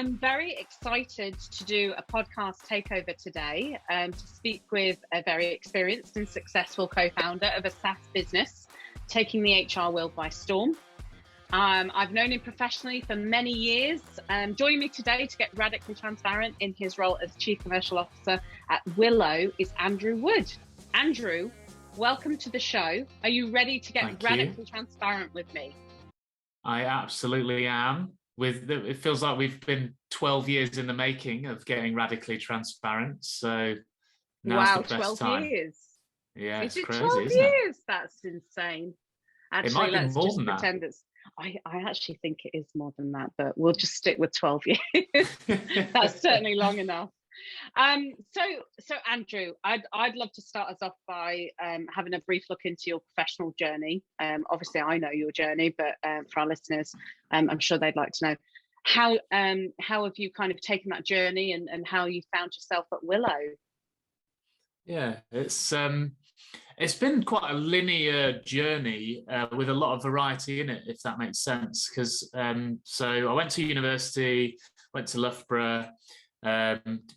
I'm very excited to do a podcast takeover today to speak with a very experienced and successful co-founder of a SaaS business taking the HR world by storm. I've known him professionally for many years. Joining me today to get radically transparent in his role as Chief Commercial Officer at Willow is Andrew Wood. Andrew, welcome to the show. Are you ready to get radically transparent with me? I absolutely am. It feels like we've been 12 years in the making of getting radically transparent. So now's the best 12 time. Years. Yeah, Is it's it crazy, 12 isn't it? years? That's insane. Actually, it might be let's more just than pretend that. it's. I actually think it is more than that, but we'll just stick with 12 years. That's certainly long enough. So Andrew, I'd love to start us off by having a brief look into your professional journey. Obviously, I know your journey, but for our listeners, I'm sure they'd like to know how have you kind of taken that journey and how you found yourself at Willow. Yeah, it's been quite a linear journey with a lot of variety in it, if that makes sense. Because so I went to university, went to Loughborough.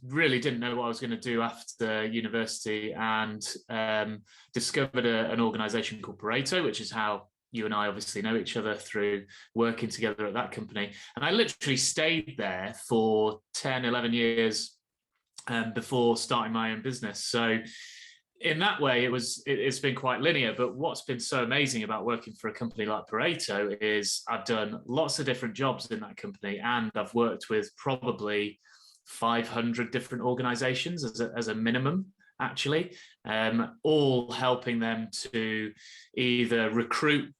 Really didn't know what I was going to do after university, and discovered an organisation called Pareto, which is how you and I obviously know each other through working together at that company. And I literally stayed there for 10, 11 years before starting my own business. So in that way, it's been quite linear. But what's been so amazing about working for a company like Pareto is I've done lots of different jobs in that company, and I've worked with probably 500 different organizations as a minimum, actually, all helping them to either recruit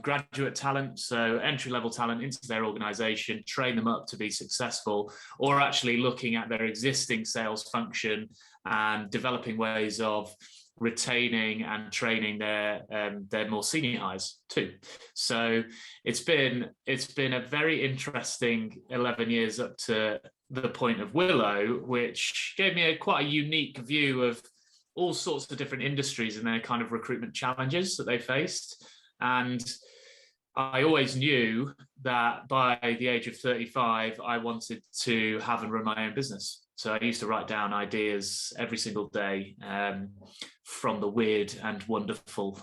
graduate talent, so entry-level talent into their organization, train them up to be successful, or actually looking at their existing sales function and developing ways of retaining and training their more senior hires too. So it's been a very interesting 11 years up to the point of Willow, which gave me quite a unique view of all sorts of different industries and their kind of recruitment challenges that they faced. And I always knew that by the age of 35, I wanted to have and run my own business. So I used to write down ideas every single day, from the weird and wonderful.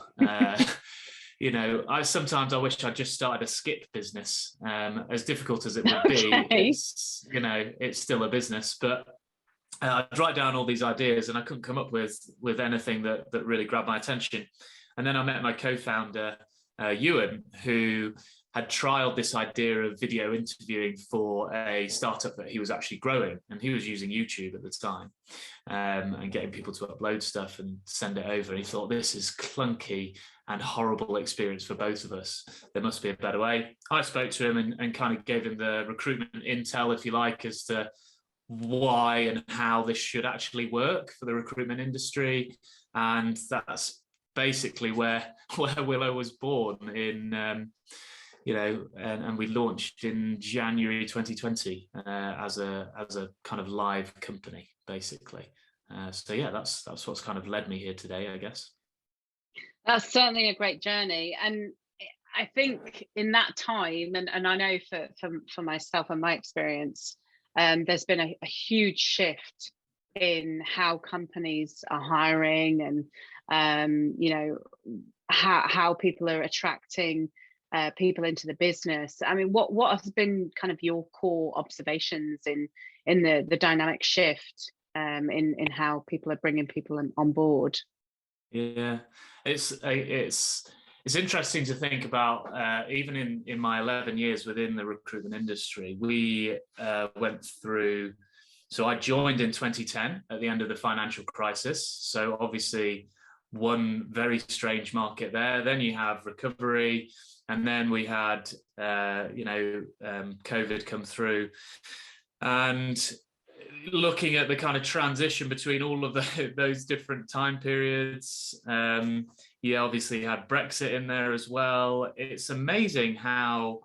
Sometimes I wish I'd just started a skip business. As difficult as it would be, it's still a business. But I'd write down all these ideas, and I couldn't come up with anything that really grabbed my attention. And then I met my co-founder, Ewan, who had trialed this idea of video interviewing for a startup that he was actually growing. And he was using YouTube at the time, and getting people to upload stuff and send it over. And he thought, this is clunky and horrible experience for both of us. There must be a better way. I spoke to him and kind of gave him the recruitment intel, if you like, as to why and how this should actually work for the recruitment industry. And that's basically where Willow was born in, and we launched in January 2020 as a kind of live company, basically. So yeah, that's what's kind of led me here today, I guess. That's certainly a great journey, and I think in that time, and I know for myself and my experience, there's been a huge shift in how companies are hiring, and how people are attracting people into the business. I mean, what has been kind of your core observations in the dynamic shift in how people are bringing people on board? Yeah, it's interesting to think about. Even in my 11 years within the recruitment industry, we went through. So I joined in 2010 at the end of the financial crisis. So obviously, one very strange market there. Then you have recovery, and then we had COVID come through, and looking at the kind of transition between all of those different time periods. You obviously had Brexit in there as well. It's amazing how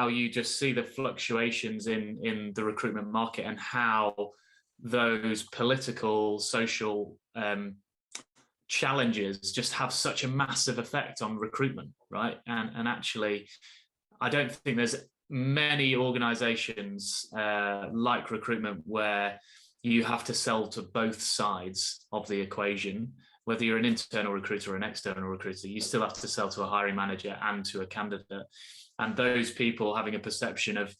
you just see the fluctuations in the recruitment market, and how those political, social challenges just have such a massive effect on recruitment, right? And actually, I don't think there's many organizations like recruitment, where you have to sell to both sides of the equation. Whether you're an internal recruiter or an external recruiter, you still have to sell to a hiring manager and to a candidate. And those people having a perception of,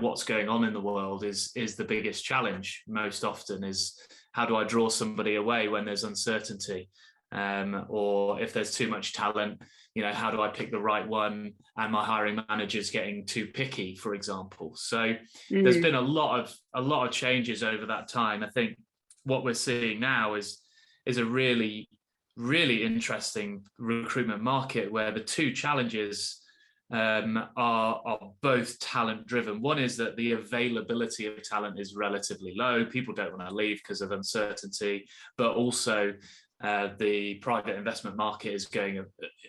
what's going on in the world is the biggest challenge most often. Is how do I draw somebody away when there's uncertainty? Or if there's too much talent, how do I pick the right one? And my hiring manager's getting too picky, for example. So there's been a lot of changes over that time. I think what we're seeing now is a really, really interesting recruitment market, where the two challenges are both talent driven. One is that the availability of talent is relatively low. People don't want to leave because of uncertainty, but also the private investment market is going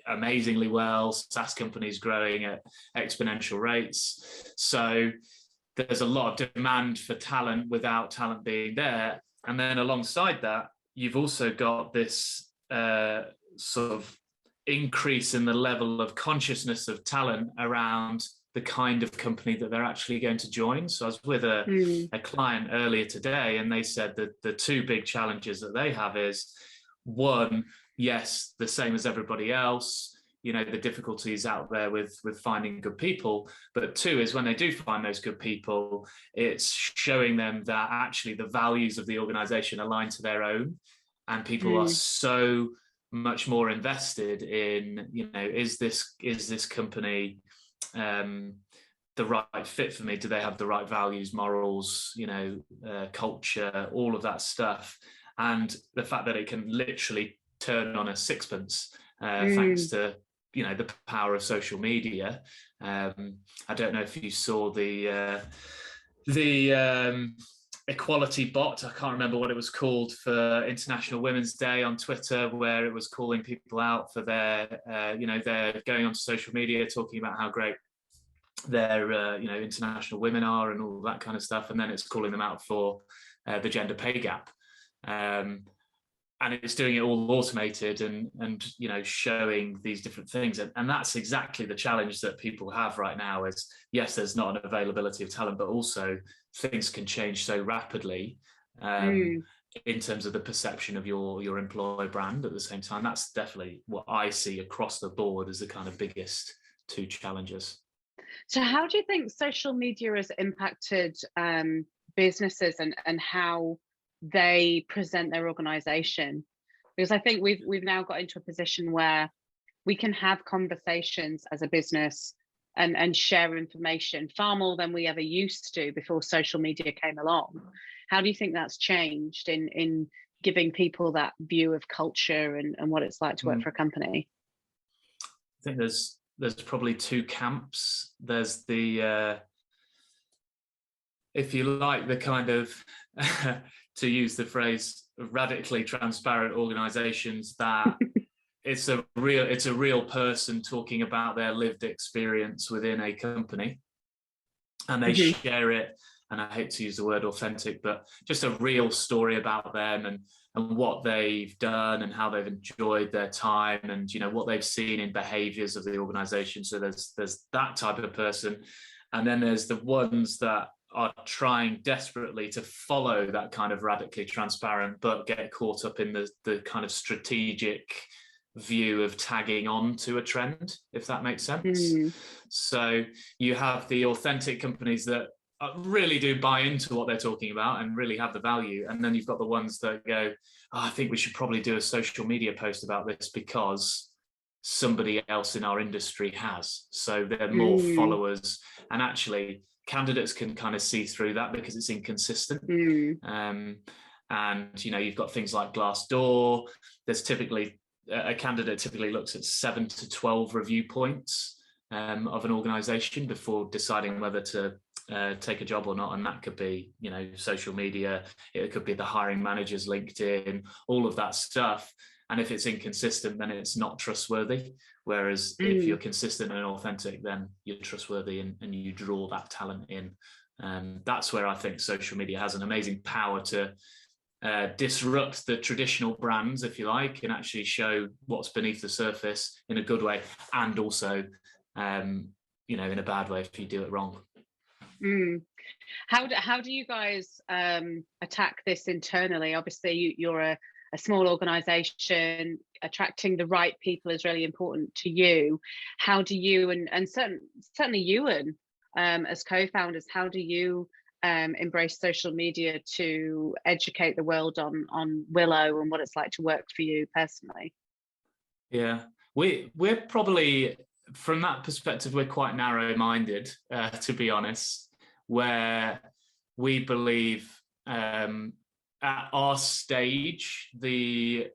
amazingly well. SaaS companies growing at exponential rates. So there's a lot of demand for talent without talent being there. And then alongside that, you've also got this sort of increase in the level of consciousness of talent around the kind of company that they're actually going to join. So I was with a client earlier today, and they said that the two big challenges that they have is, one, yes, the same as everybody else, the difficulties out there with finding good people. But two is, when they do find those good people, it's showing them that actually the values of the organization align to their own. And people are so much more invested in, is this company the right fit for me? Do they have the right values, morals, culture, all of that stuff? And the fact that it can literally turn on a sixpence thanks to the power of social media. I don't know if you saw the equality bot, I can't remember what it was called, for International Women's Day on Twitter, where it was calling people out for their they're going onto social media talking about how great their international women are and all that kind of stuff, and then it's calling them out for the gender pay gap. And it's doing it all automated and showing these different things. And that's exactly the challenge that people have right now is, yes, there's not an availability of talent, but also things can change so rapidly in terms of the perception of your employer brand at the same time. That's definitely what I see across the board as the kind of biggest two challenges. So how do you think social media has impacted businesses and how they present their organization? Because I think we've now got into a position where we can have conversations as a business and share information far more than we ever used to before social media came along. How do you think that's changed in giving people that view of culture and what it's like to work for a company? I think there's probably two camps. There's the if you like, the kind of to use the phrase, radically transparent organizations that it's a real person talking about their lived experience within a company, and they share it. And I hate to use the word authentic, but just a real story about them and what they've done and how they've enjoyed their time and what they've seen in behaviors of the organization. So there's that type of person, and then there's the ones that are trying desperately to follow that kind of radically transparent, but get caught up in the kind of strategic view of tagging on to a trend, if that makes sense. So you have the authentic companies that really do buy into what they're talking about and really have the value, and then you've got the ones that go, I think we should probably do a social media post about this because somebody else in our industry has, so they're more followers. And actually candidates can kind of see through that because it's inconsistent. And you've got things like Glassdoor. There's typically a candidate typically looks at 7 to 12 review points of an organization before deciding whether to take a job or not. And that could be social media, it could be the hiring manager's LinkedIn, all of that stuff. And if it's inconsistent, then it's not trustworthy. Whereas if you're consistent and authentic, then you're trustworthy and you draw that talent in. That's where I think social media has an amazing power to disrupt the traditional brands, if you like, and actually show what's beneath the surface in a good way, and also in a bad way if you do it wrong. Mm. How do you guys attack this internally? Obviously, you're a small organization. Attracting the right people is really important to you. How do you, and certainly Ewan, as co-founders, how do you embrace social media to educate the world on Willow and what it's like to work for you personally? Yeah, we're probably, from that perspective, we're quite narrow-minded, to be honest, where we believe at our stage, the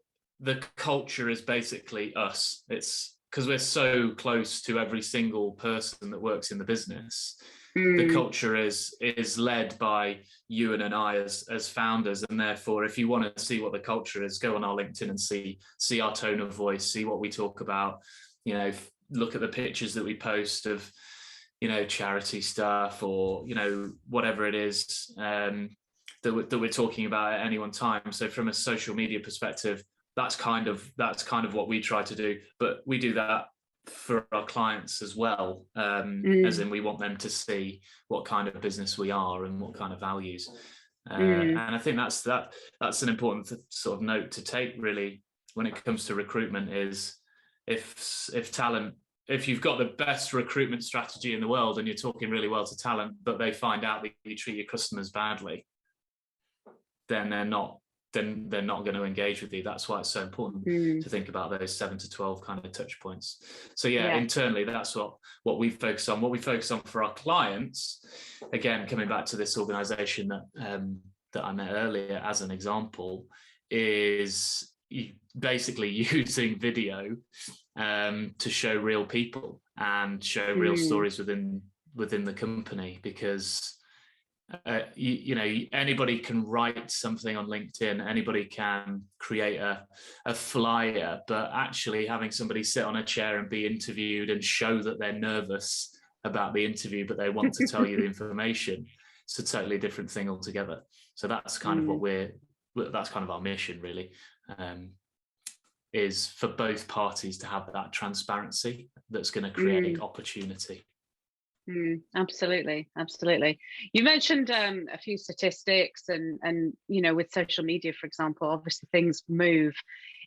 culture is basically us. It's because we're so close to every single person that works in the business. The culture is led by Ewan and I as founders, and therefore, if you want to see what the culture is, go on our LinkedIn and see our tone of voice, see what we talk about. Look at the pictures that we post of charity stuff, or whatever it is that we're talking about at any one time. So from a social media perspective, that's kind of what we try to do, but we do that for our clients as well, as in we want them to see what kind of business we are and what kind of values. And I think that's an important sort of note to take, really, when it comes to recruitment, is if you've got the best recruitment strategy in the world and you're talking really well to talent, but they find out that you treat your customers badly, then they're not going to engage with you. That's why it's so important to think about those 7 to 12 kind of touch points. So internally, that's what we focus on. What we focus on for our clients, again, coming back to this organization that I met earlier as an example, is basically using video to show real people and show real stories within the company, because anybody can write something on LinkedIn, anybody can create a flyer, but actually having somebody sit on a chair and be interviewed and show that they're nervous about the interview, but they want to tell you the information, it's a totally different thing altogether. So that's kind of that's kind of our mission, really, is for both parties to have that transparency that's going to create opportunity. Absolutely. You mentioned a few statistics, and with social media, for example, obviously things move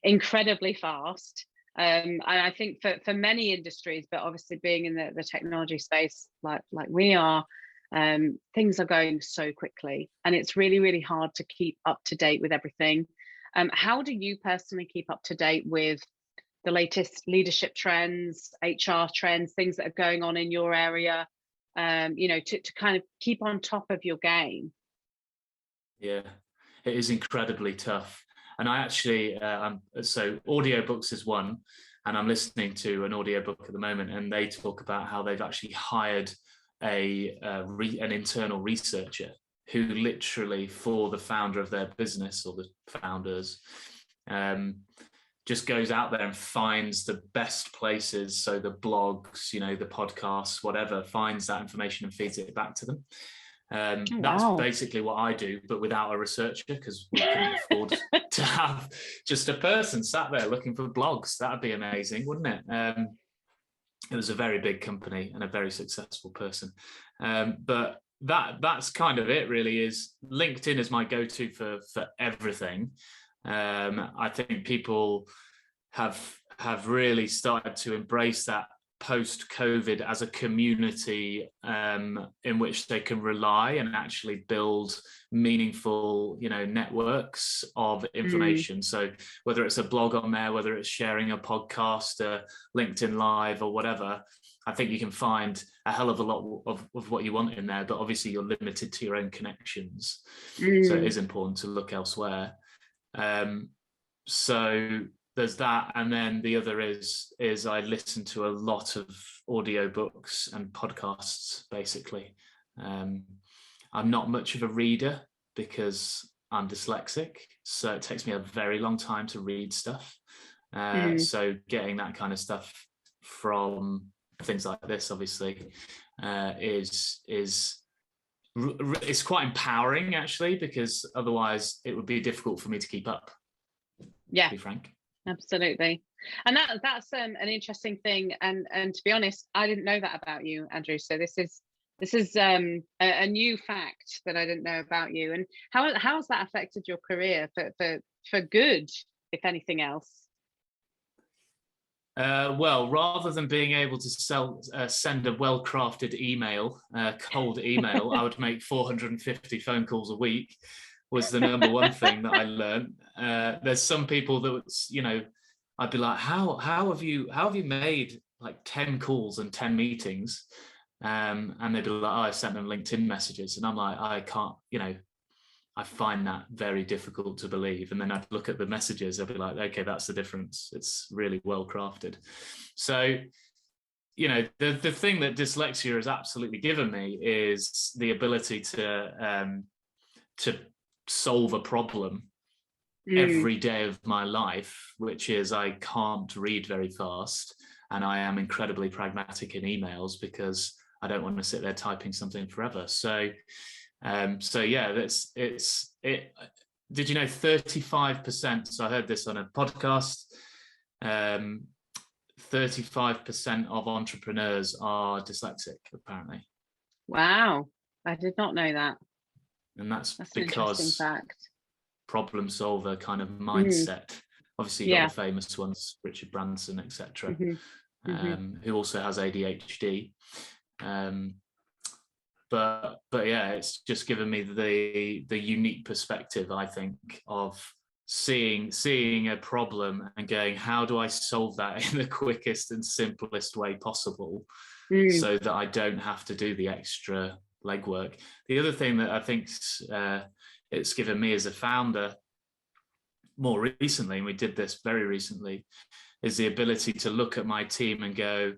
incredibly fast. And I think for many industries, but obviously being in the technology space like we are, things are going so quickly, and it's really, really hard to keep up to date with everything. How do you personally keep up to date with the latest leadership trends, HR trends, things that are going on in your area, to kind of keep on top of your game? Yeah, it is incredibly tough. And I actually, so audiobooks is one, and I'm listening to an audiobook at the moment, and they talk about how they've actually hired an internal researcher who literally, for the founder of their business or the founders, just goes out there and finds the best places. So the blogs, the podcasts, whatever, finds that information and feeds it back to them. That's basically what I do, but without a researcher, because we couldn't afford to have just a person sat there looking for blogs. That'd be amazing, wouldn't it? It was a very big company and a very successful person. But that's kind of it, really. Is LinkedIn is my go-to for everything. I think people have really started to embrace that post-COVID as a community in which they can rely and actually build meaningful, networks of information. So whether it's a blog on there, whether it's sharing a podcast, a LinkedIn Live, or whatever, I think you can find a hell of a lot of what you want in there, but obviously you're limited to your own connections. So it is important to look elsewhere. So there's that, and then the other is I listen to a lot of audiobooks and podcasts, basically. I'm not much of a reader because I'm dyslexic, so it takes me a very long time to read stuff. So getting that kind of stuff from things like this, obviously, is it's quite empowering, actually, because otherwise it would be difficult for me to keep up. Yeah, to be frank. Absolutely. And that's an interesting thing. And to be honest, I didn't know that about you, Andrew. So this is a new fact that I didn't know about you. And how has that affected your career for good, if anything else? Well, rather than being able to send a well-crafted email, cold email, I would make 450 phone calls a week. Was the number one thing that I learned. There's some people that, you know, I'd be like, how have you made like 10 calls and 10 meetings? And they'd be like, oh, I sent them LinkedIn messages, and I'm like, I can't, you know, I find that very difficult to believe. And then I'd look at the messages, I'd be like, okay, that's the difference. It's really well crafted. So, you know, the thing that dyslexia has absolutely given me is the ability to solve a problem every day of my life, which is I can't read very fast, and I am incredibly pragmatic in emails because I don't want to sit there typing something forever. So yeah, it. Did you know 35%? So I heard this on a podcast. 35% of entrepreneurs are dyslexic, apparently. Wow, I did not know that. And that's an because interesting fact. Problem solver kind of mindset. Obviously, you got the famous ones, Richard Branson, etc., who also has ADHD. But yeah, it's just given me the unique perspective, I think, of seeing a problem and going, how do I solve that in the quickest and simplest way possible, so that I don't have to do the extra legwork. The other thing that I think it's given me as a founder more recently, and we did this very recently, is the ability to look at my team and go,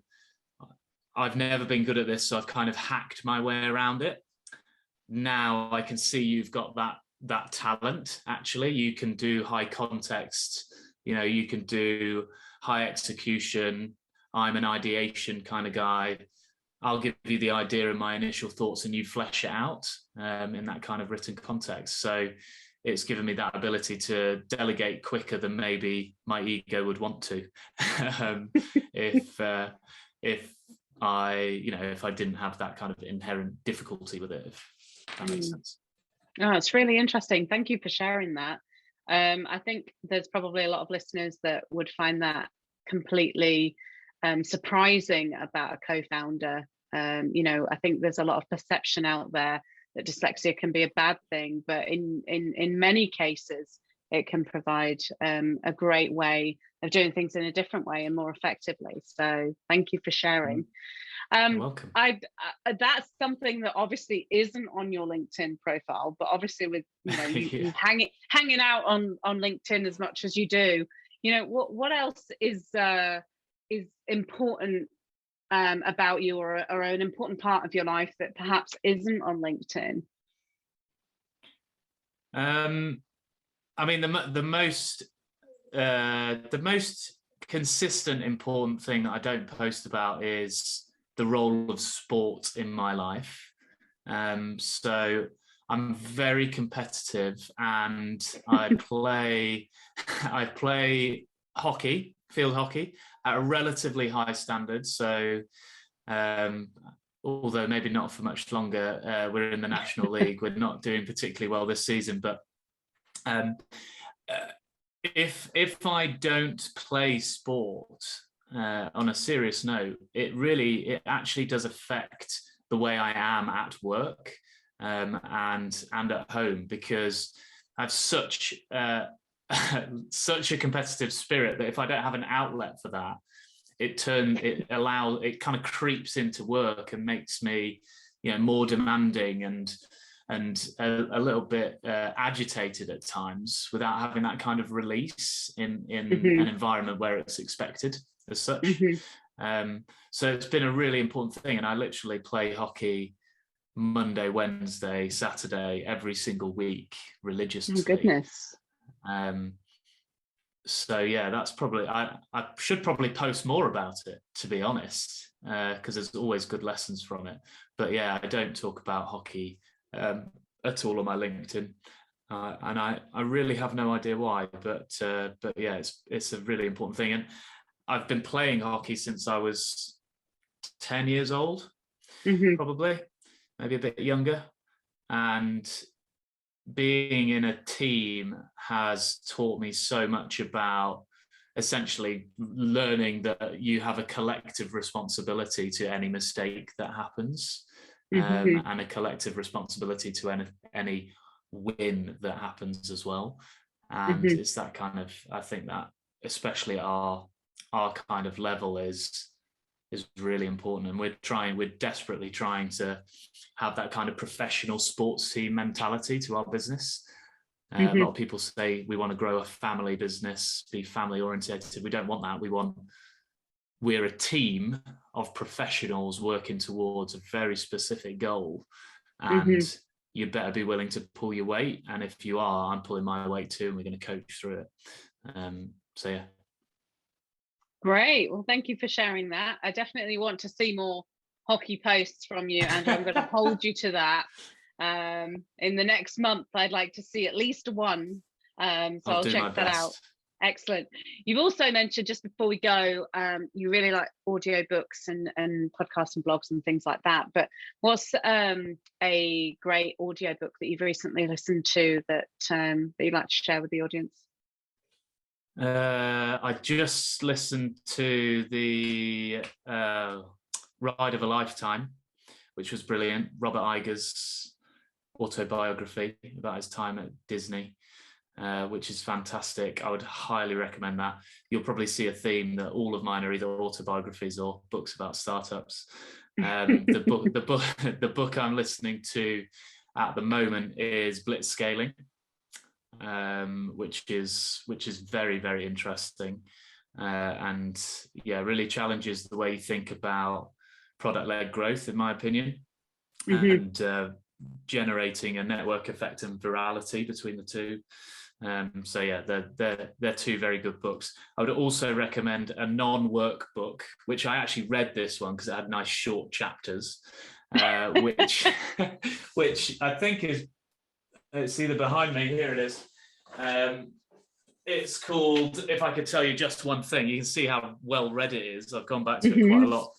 I've never been good at this, so I've kind of hacked my way around it. Now I can see you've got that talent. Actually, you can do high context, you know, you can do high execution. I'm an ideation kind of guy. I'll give you the idea and my initial thoughts, and you flesh it out in that kind of written context. So it's given me that ability to delegate quicker than maybe my ego would want to. If I didn't have that kind of inherent difficulty with it, if that makes sense. Oh, it's really interesting. Thank you for sharing that. I think there's probably a lot of listeners that would find that completely surprising about a co-founder. You know, I think there's a lot of perception out there that dyslexia can be a bad thing, but in many cases, it can provide a great way of doing things in a different way and more effectively. So thank you for sharing. You're welcome. That's something that obviously isn't on your LinkedIn profile, but obviously with you hanging out on LinkedIn as much as you do, you know, what else is important about you, or an important part of your life that perhaps isn't on LinkedIn? I mean, the most consistent important thing that I don't post about is the role of sport in my life. So I'm very competitive, and I play hockey, field hockey, at a relatively high standard. So although maybe not for much longer, we're in the National League. We're not doing particularly well this season, but if I don't play sport on a serious note, it actually does affect the way I am at work and at home, because I have such a competitive spirit that if I don't have an outlet for that, it kind of creeps into work and makes me, you know, more demanding and a little bit agitated at times, without having that kind of release in an environment where it's expected as such. So it's been a really important thing, and I literally play hockey Monday, Wednesday, Saturday, every single week religiously. Oh, goodness. So yeah, that's probably, I should probably post more about it, to be honest, because there's always good lessons from it. But yeah, I don't talk about hockey at all on my LinkedIn. And I really have no idea why, but yeah, it's a really important thing. And I've been playing hockey since I was 10 years old, probably, maybe a bit younger. And being in a team has taught me so much about essentially learning that you have a collective responsibility to any mistake that happens, and a collective responsibility to any win that happens as well. And it's that kind of, I think that especially our kind of level is really important, and we're desperately trying to have that kind of professional sports team mentality to our business. A lot of people say we want to grow a family business, be family oriented. We don't want that. We're a team of professionals working towards a very specific goal, and you better be willing to pull your weight. And if you are, I'm pulling my weight too, and we're going to coach through it. So yeah. Great. Well, thank you for sharing that. I definitely want to see more hockey posts from you, Andrew. I'm going to hold you to that. In the next month, I'd like to see at least one. So I'll check that out. Excellent. You've also mentioned, just before we go, you really like audiobooks and podcasts and blogs and things like that. But what's a great audiobook that you've recently listened to that you'd like to share with the audience? I just listened to the Ride of a Lifetime, which was brilliant. Robert Iger's autobiography about his time at Disney, which is fantastic. I would highly recommend that. You'll probably see a theme that all of mine are either autobiographies or books about startups. The book I'm listening to at the moment is Blitzscaling, which is very, very interesting, and yeah, really challenges the way you think about product-led growth, in my opinion, and generating a network effect and virality between the two. So yeah, they're two very good books. I would also recommend a non-work book, which I actually read this one because it had nice short chapters, which I think is, it's either behind me, here it is. It's called If I Could Tell You Just One Thing. You can see how well read it is. I've gone back to it quite a lot.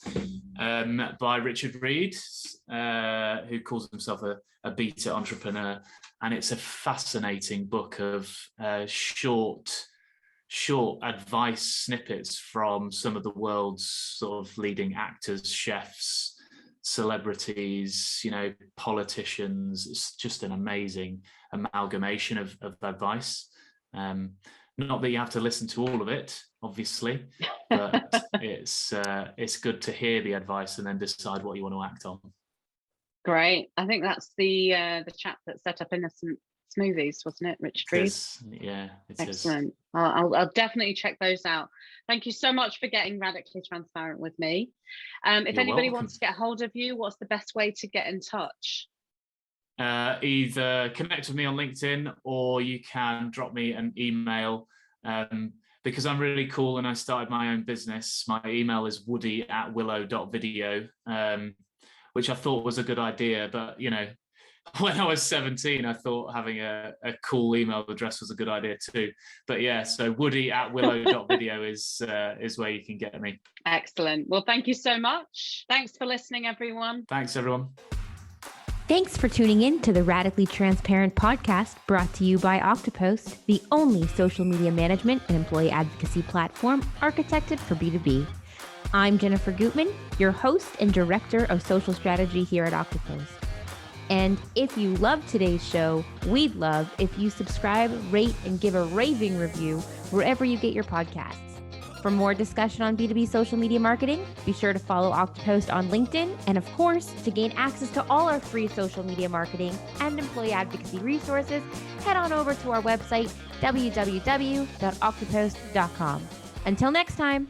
By Richard Reed, who calls himself a beta entrepreneur. And it's a fascinating book of short advice snippets from some of the world's sort of leading actors, chefs, celebrities, politicians. It's just an amazing amalgamation of advice. Not that you have to listen to all of it, obviously, but it's good to hear the advice and then decide what you want to act on. Great. I think that's the chap that set up Innocent Smoothies, wasn't it, Richard Reed? Yeah, it Excellent. is. I'll definitely check those out. Thank you so much for getting radically transparent with me. If You're anybody welcome. wants to get hold of you, what's the best way to get in touch? Either connect with me on LinkedIn, or you can drop me an email, because I'm really cool and I started my own business. My email is woody@willow.video, which I thought was a good idea, but when I was 17, I thought having a cool email address was a good idea too. But yeah, so woody@willow.video is where you can get me. Excellent. Well, thank you so much. Thanks for listening, everyone. Thanks, everyone. Thanks for tuning in to the Radically Transparent podcast, brought to you by Oktopost, the only social media management and employee advocacy platform architected for B2B. I'm Jennifer Gutman, your host and director of social strategy here at Oktopost. And if you love today's show, we'd love if you subscribe, rate, and give a raving review wherever you get your podcasts. For more discussion on B2B social media marketing, be sure to follow Oktopost on LinkedIn. And of course, to gain access to all our free social media marketing and employee advocacy resources, head on over to our website, www.oktopost.com. Until next time.